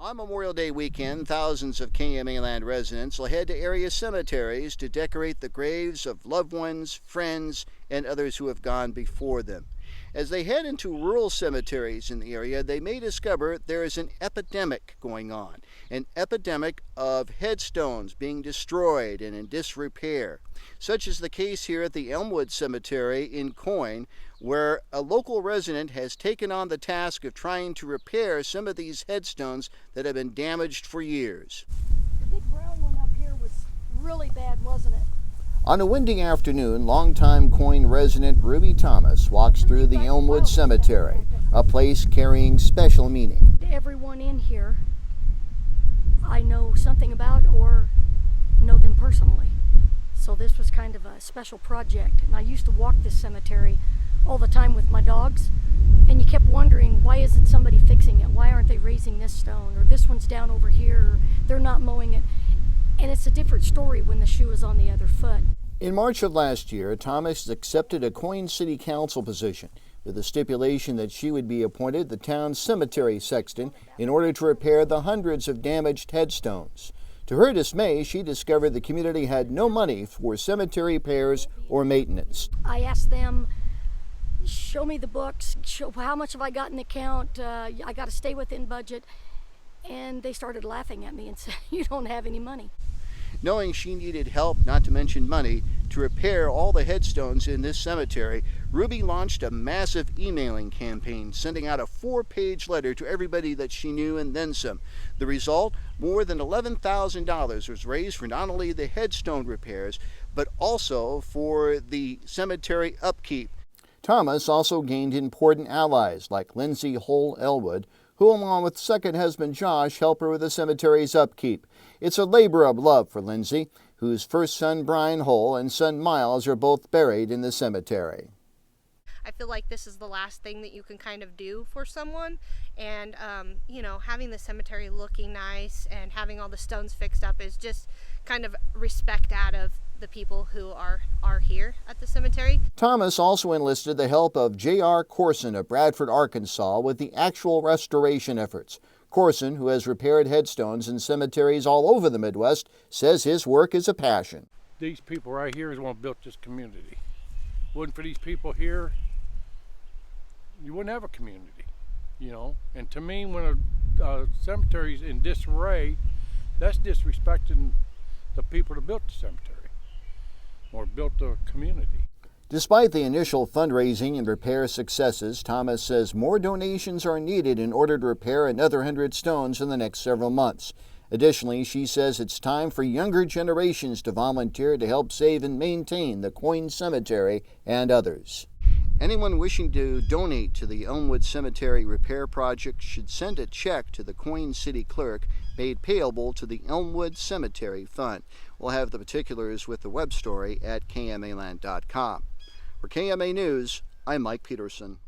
On Memorial Day weekend, thousands of KMA land residents will head to area cemeteries to decorate the graves of loved ones, friends, and others who have gone before them. As they head into rural cemeteries in the area, they may discover there is an epidemic going on, an epidemic of headstones being destroyed and in disrepair. Such is the case here at the Elmwood Cemetery in Coyne, where a local resident has taken on the task of trying to repair some of these headstones that have been damaged for years. The big brown one up here was really bad, wasn't it? On a windy afternoon, longtime Coyne resident Ruby Thomas walks through the Elmwood Cemetery, a place carrying special meaning. Everyone in here I know something about or know them personally. So this was kind of a special project. And I used to walk this cemetery all the time with my dogs, and you kept wondering, why isn't somebody fixing it? Why aren't they raising this stone? Or this one's down over here, or they're not mowing it. And it's a different story when the shoe is on the other foot. In March of last year, Thomas accepted a Coyne City Council position with the stipulation that she would be appointed the town's cemetery sexton in order to repair the hundreds of damaged headstones. To her dismay, she discovered the community had no money for cemetery repairs or maintenance. I asked them, show me the books, show how much have I got in the account, I got to stay within budget. And they started laughing at me and said, you don't have any money. Knowing she needed help, not to mention money, to repair all the headstones in this cemetery, Ruby launched a massive emailing campaign, sending out a 4-page letter to everybody that she knew and then some. The result, more than $11,000 was raised for not only the headstone repairs, but also for the cemetery upkeep. Thomas also gained important allies like Lindsay Elmwood, who, along with second husband Josh, help her with the cemetery's upkeep. It's a labor of love for Lindsay, whose first son Brian Hull and son Miles are both buried in the cemetery. I feel like this is the last thing that you can kind of do for someone, and having the cemetery looking nice and having all the stones fixed up is just kind of respect out of the people who are here at the cemetery. Thomas also enlisted the help of J.R. Corson of Bradford, Arkansas, with the actual restoration efforts. Corson, who has repaired headstones in cemeteries all over the Midwest, says his work is a passion. These people right here is what built this community. Wasn't for these people here, you wouldn't have a community, And to me, when a cemetery's in disarray, that's disrespecting the people that built the cemetery or built the community. Despite the initial fundraising and repair successes, Thomas says more donations are needed in order to repair another 100 stones in the next several months. Additionally, she says it's time for younger generations to volunteer to help save and maintain the Coyne Cemetery and others. Anyone wishing to donate to the Elmwood Cemetery Repair Project should send a check to the Coyne City Clerk, made payable to the Elmwood Cemetery Fund. We'll have the particulars with the web story at kmaland.com. For KMA News, I'm Mike Peterson.